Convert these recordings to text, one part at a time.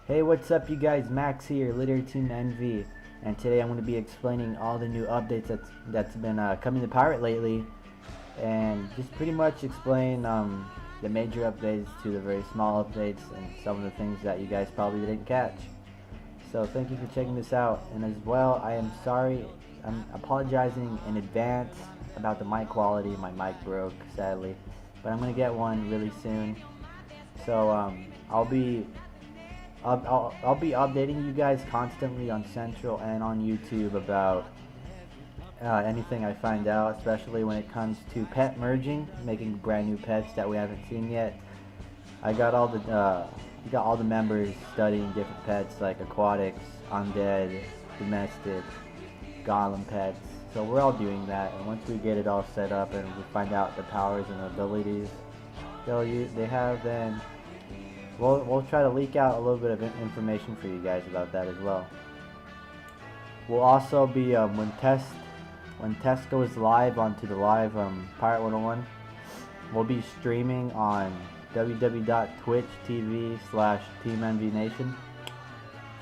Hey, what's up you guys? Max here, Litter Team NV, and today I'm going to be explaining all the new updates that's been coming to Pirate lately, and just pretty much explain the major updates to the very small updates and some of the things that you guys probably didn't catch. So thank you for checking this out, and as well, I'm apologizing in advance about the mic quality. My mic broke, sadly, but I'm going to get one really soon. So I'll be updating you guys constantly on Central and on YouTube about anything I find out, especially when it comes to pet merging, making brand new pets that we haven't seen yet. I got all the members studying different pets like aquatics, undead, domestic, golem pets. So we're all doing that, and once we get it all set up and we find out the powers and abilities they have, then we'll try to leak out a little bit of information for you guys about that as well. We'll also be when test goes live onto the live Pirate101, we'll be streaming on www.twitch.tv/TeamNVNation.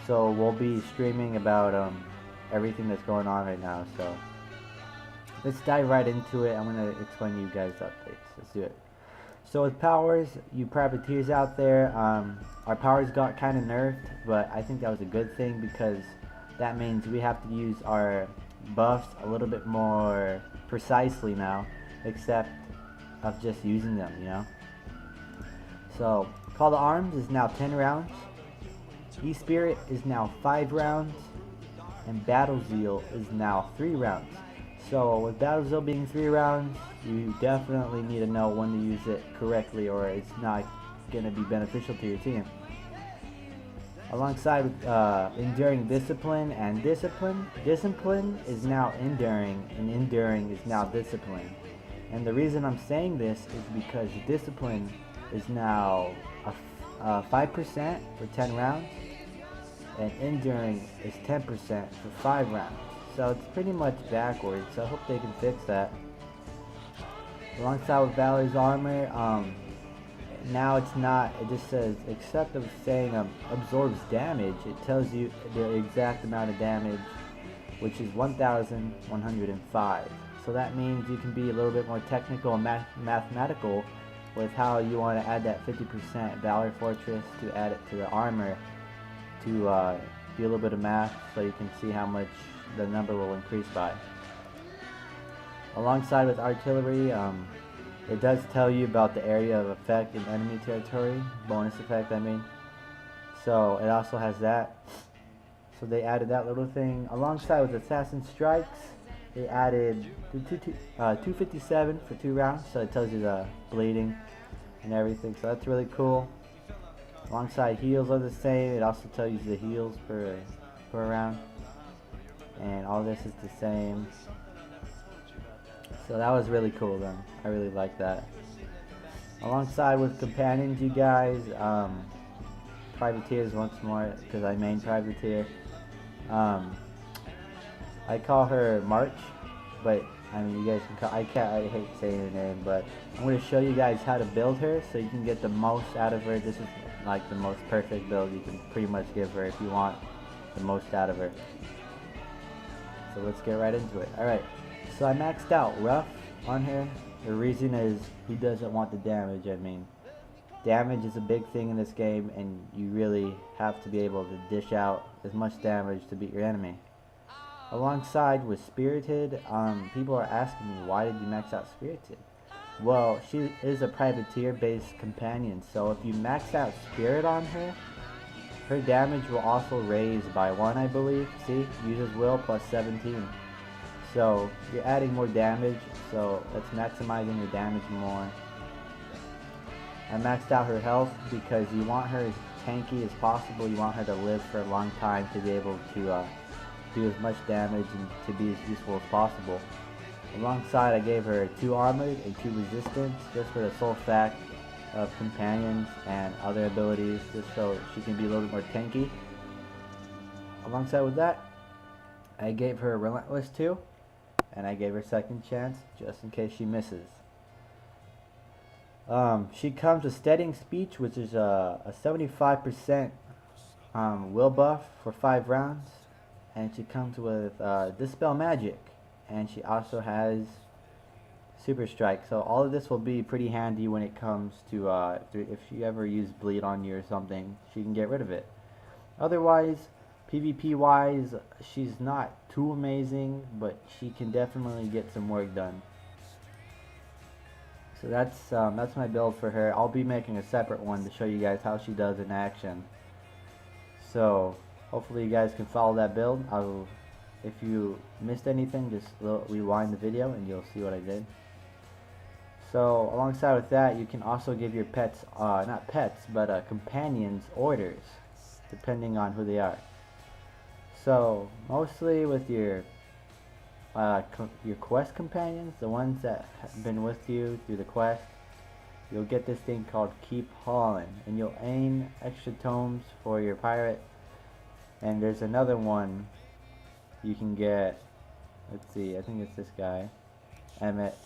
So we'll be streaming about everything that's going on right now. So let's dive right into it. I'm gonna explain to you guys the updates. Let's do it. So with powers, you privateers out there, our powers got kind of nerfed, but I think that was a good thing because that means we have to use our buffs a little bit more precisely now, except of just using them, you know. So Call to Arms is now 10 rounds, E-Spirit is now 5 rounds, and Battle Zeal is now 3 rounds. So with Battle Zeal being 3 rounds, you definitely need to know when to use it correctly, or it's not going to be beneficial to your team. Alongside with Enduring Discipline and Discipline. Discipline is now Enduring, and Enduring is now Discipline. And the reason I'm saying this is because Discipline is now 5% for 10 rounds, and Enduring is 10% for 5 rounds. So it's pretty much backwards, so I hope they can fix that. Alongside with Valor's armor, now it's not, it just says, except of saying absorbs damage, it tells you the exact amount of damage, which is 1,105. So that means you can be a little bit more technical and mathematical with how you want to add that 50% Valor Fortress to add it to the armor to do a little bit of math so you can see how much the number will increase by. Alongside with artillery, it does tell you about the area of effect in enemy territory, bonus effect I mean. So it also has that. So they added that little thing. Alongside with Assassin Strikes, they added 257 for 2 rounds, so it tells you the bleeding and everything, so that's really cool. Alongside heals are the same, it also tells you the heals per round. And all this is the same. So that was really cool then. I really like that. Alongside with companions, you guys, privateers once more, because I main privateer. I call her March, but I mean you guys can call, I hate saying her name, but I'm going to show you guys how to build her so you can get the most out of her. This is like the most perfect build you can pretty much give her if you want the most out of her. So let's get right into it. Alright, so I maxed out Rough on her. The reason is he doesn't want the damage. I mean, damage is a big thing in this game, and you really have to be able to dish out as much damage to beat your enemy. Alongside with Spirited, people are asking me, why did you max out Spirited? Well, she is a privateer based companion, so if you max out Spirit on her, her damage will also raise by 1, I believe. See? Uses will plus 17. So you're adding more damage, so that's maximizing your damage more. I maxed out her health because you want her as tanky as possible. You want her to live for a long time to be able to do as much damage and to be as useful as possible. Alongside, I gave her 2 armored and 2 resistance, just for the sole fact of companions and other abilities, just so she can be a little bit more tanky. Alongside with that, I gave her Relentless 2, and I gave her Second Chance just in case she misses. She comes with Steadying Speech, which is a 75% will buff for 5 rounds, and she comes with Dispel Magic, and she also has Super Strike. So all of this will be pretty handy when it comes to if you ever use bleed on you or something, she can get rid of it. Otherwise, PvP wise, she's not too amazing, but she can definitely get some work done. So that's my build for her. I'll be making a separate one to show you guys how she does in action. So hopefully you guys can follow that build. If you missed anything, just rewind the video and you'll see what I did. So alongside with that, you can also give your pets, not pets, but companions orders, depending on who they are. So mostly with your quest companions, the ones that have been with you through the quest, you'll get this thing called Keep Haulin', and you'll aim extra tomes for your pirate. And there's another one you can get, let's see, I think it's this guy, Emmett.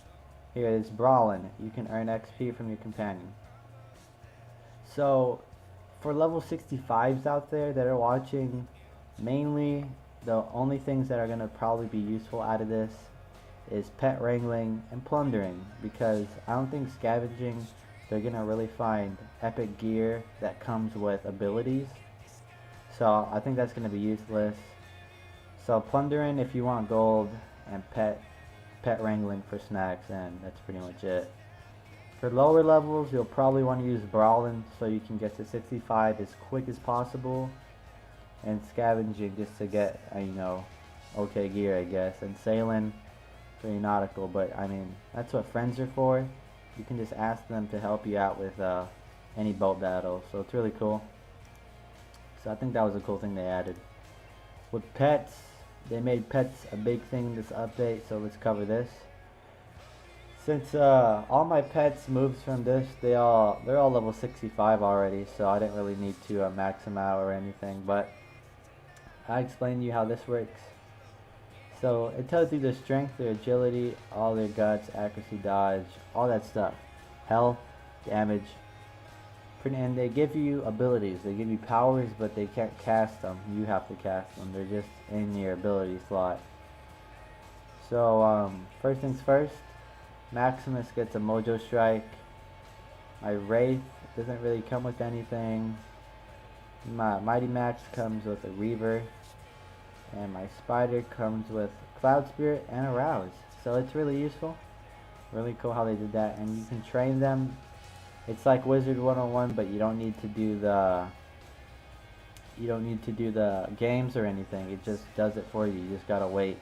Here is Brawlin'. You can earn XP from your companion. So for level 65s out there that are watching, mainly the only things that are going to probably be useful out of this is pet wrangling and plundering, because I don't think scavenging they're going to really find epic gear that comes with abilities. So I think that's going to be useless. So plundering if you want gold, and pet wrangling for snacks, and that's pretty much it. For lower levels, you'll probably want to use Brawlin' so you can get to 65 as quick as possible, and scavenging just to get, okay gear, I guess, and sailing for your nautical. But I mean, that's what friends are for. You can just ask them to help you out with any boat battle, so it's really cool. So I think that was a cool thing they added. With pets, they made pets a big thing this update, so let's cover this. Since all my pets moves from this, they're all level 65 already, so I didn't really need to max them out or anything, but I explained to you how this works. So it tells you their strength, their agility, all their guts, accuracy, dodge, all that stuff, health, damage, and they give you abilities. They give you powers, but they can't cast them. You have to cast them. They're just in your ability slot. So first things first, Maximus gets a Mojo Strike. My Wraith doesn't really come with anything. My Mighty Max comes with a Reaver. And my Spider comes with Cloud Spirit and Arouse. So it's really useful. Really cool how they did that. And you can train them. It's like Wizard 101, but you don't need to do the games or anything. It just does it for you. You just gotta wait.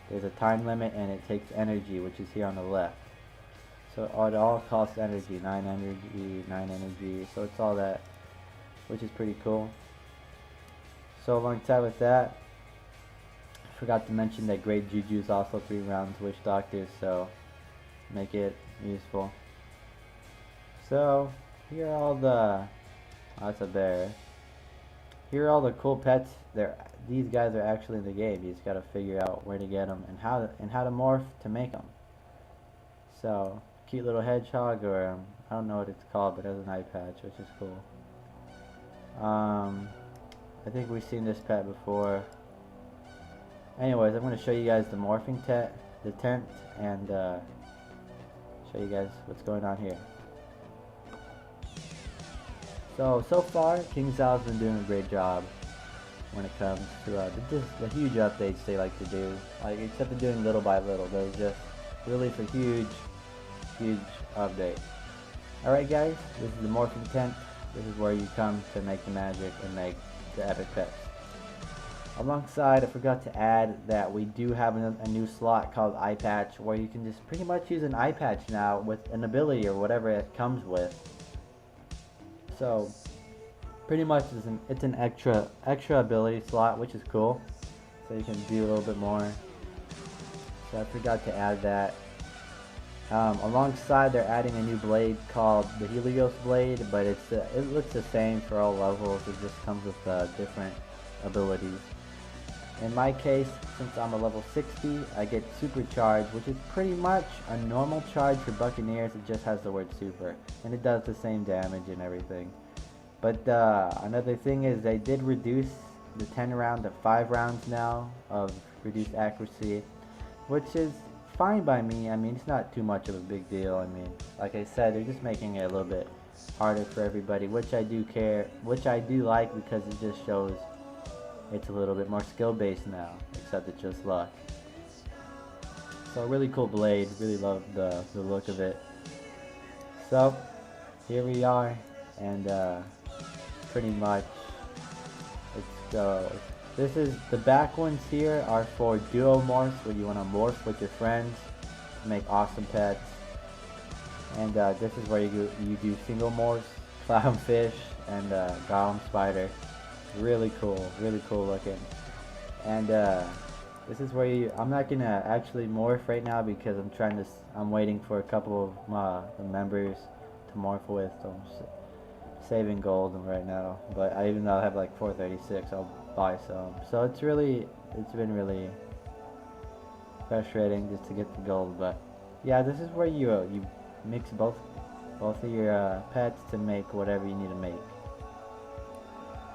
There's a time limit, and it takes energy, which is here on the left. So it all costs energy, 9 energy. So it's all that, which is pretty cool. So alongside with that, I forgot to mention that Great Juju is also 3 rounds Witch Doctors, so make it useful. So here are all the, that's a bear. Here are all the cool pets. These guys are actually in the game. You just gotta figure out where to get them and how to morph to make them. So cute little hedgehog, or I don't know what it's called, but it has an eye patch, which is cool. I think we've seen this pet before. Anyways, I'm going to show you guys the morphing tent, and show you guys what's going on here. So far, King Zhao's been doing a great job when it comes to the huge updates they like to do. Like, except for doing little by little, they just release a huge update. Alright guys, this is the morphing tent. This is where you come to make the magic and make the epic pets. Alongside, I forgot to add that we do have a new slot called Eye Patch, where you can just pretty much use an eye patch now with an ability or whatever it comes with. So pretty much it's an extra ability slot, which is cool. So you can do a little bit more. So I forgot to add that. Alongside, they're adding a new blade called the Helios Blade, but it looks the same for all levels. It just comes with different abilities. In my case, since I'm a level 60, I get Supercharge, which is pretty much a normal charge for Buccaneers. It just has the word super, and it does the same damage and everything. But another thing is they did reduce the 10 round to 5 rounds now of reduced accuracy, which is fine by me. I mean, it's not too much of a big deal. I mean, like I said, they're just making it a little bit harder for everybody, which I do like, because it just shows it's a little bit more skill based now, except it's just luck. So a really cool blade, really love the look of it. So here we are, and pretty much let's go. This is the back ones here are for duo morphs, where you want to morph with your friends to make awesome pets. And this is where you do single morphs, clownfish, and golem spider. Really cool looking. And this is where I'm not gonna actually morph right now, because I'm waiting for a couple of the members to morph with. So I'm saving gold right now, but even though I have like 436, I'll buy some. So it's been really frustrating just to get the gold. But yeah, this is where you mix both of your pets to make whatever you need to make.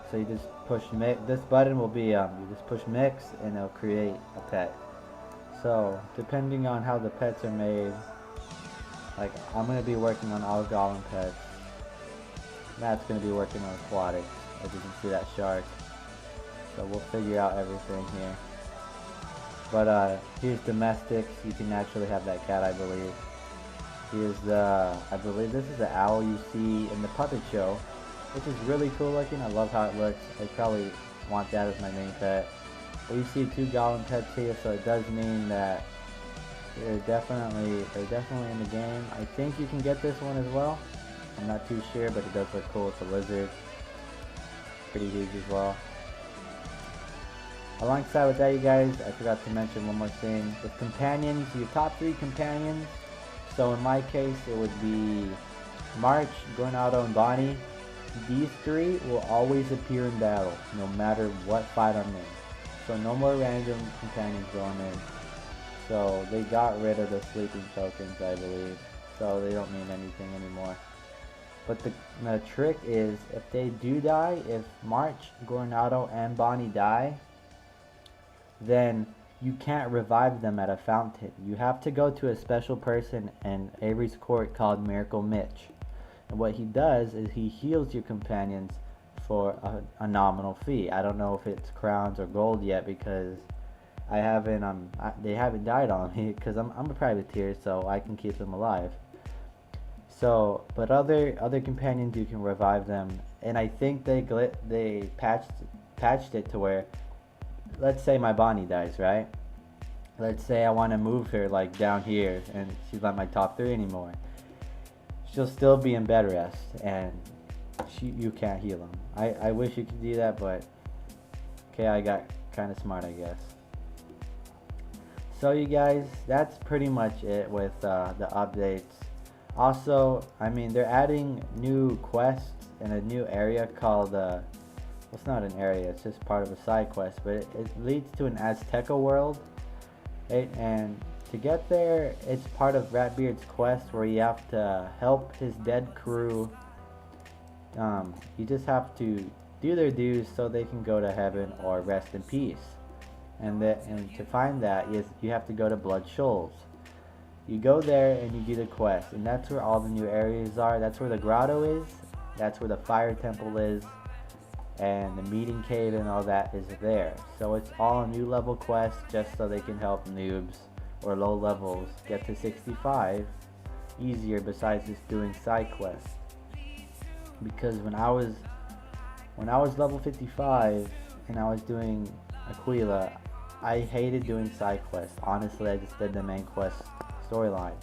So you just push mix. This button will be you just push mix, and it'll create a pet. So depending on how the pets are made, like I'm gonna be working on all golem pets. Matt's gonna be working on aquatics, as you can see that shark. So we'll figure out everything here. But here's domestics. You can naturally have that cat, I believe. Here's I believe this is the owl you see in the puppet show, which is really cool looking. I love how it looks. I probably want that as my main pet. But you see 2 golem pets here, so it does mean that they're definitely in the game. I think you can get this one as well. I'm not too sure, but it does look cool. It's a lizard. Pretty huge as well. Alongside with that, you guys, I forgot to mention one more thing. With companions, your top 3 companions. So in my case, it would be March, Gornado, and Bonnie. These 3 will always appear in battle, no matter what fight I'm in. So no more random companions going in. So they got rid of the sleeping tokens, I believe. So they don't mean anything anymore. But the trick is, if they do die, if March, Gornado, and Bonnie die, then you can't revive them at a fountain. You have to go to a special person in Avery's Court called Miracle Mitch. And what he does is he heals your companions for a nominal fee. I don't know if it's crowns or gold yet, because they haven't died on me, because I'm a privateer, so I can keep them alive. So, but other companions, you can revive them, and I think they patched it to where, let's say my Bonnie dies, right? Let's say I want to move her like down here, and she's not my top 3 anymore. She'll still be in bed rest, and you can't heal them. I wish you could do that, but okay, I got kind of smart, I guess. So you guys, that's pretty much it with the updates. Also, I mean, they're adding new quests in a new area called well, it's not an area, it's just part of a side quest, but it leads to an Azteca world, right? And to get there, it's part of Ratbeard's quest, where you have to help his dead crew. You just have to do their dues so they can go to heaven or rest in peace. And to find that, you have to go to Blood Shoals. You go there and you do the quest, and that's where all the new areas are. That's where the grotto is, that's where the fire temple is, and the meeting cave and all that is there. So it's all new level quests, just so they can help noobs or low levels get to 65 easier, besides just doing side quests. Because when I was level 55 and I was doing Aquila, I hated doing side quests. Honestly, I just did the main quest storyline,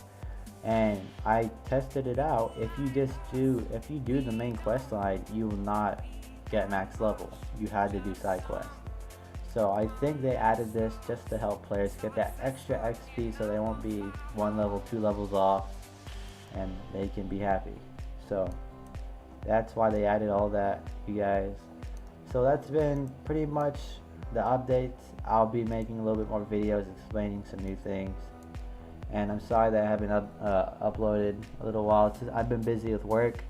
and I tested it out. If you do the main quest line, you will not get max level. You had to do side quests. So I think they added this just to help players get that extra XP, so they won't be 1 level, 2 levels off, and they can be happy. So that's why they added all that, you guys. So that's been pretty much the updates. I'll be making a little bit more videos explaining some new things. And I'm sorry that I haven't uploaded a little while. I've been busy with work.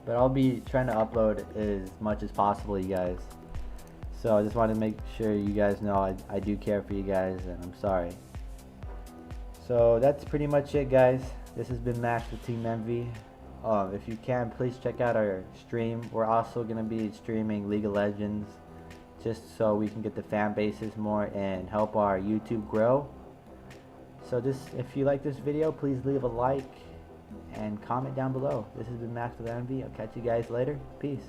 but I'll be trying to upload as much as possible, you guys. So I just want to make sure you guys know I do care for you guys, and I'm sorry. So that's pretty much it, guys. This has been Max with Team Envy. If you can, please check out our stream. We're also going to be streaming League of Legends, just so we can get the fan bases more and help our YouTube grow. So if you like this video, please leave a like and comment down below. This has been Max with Envy. I'll catch you guys later. Peace.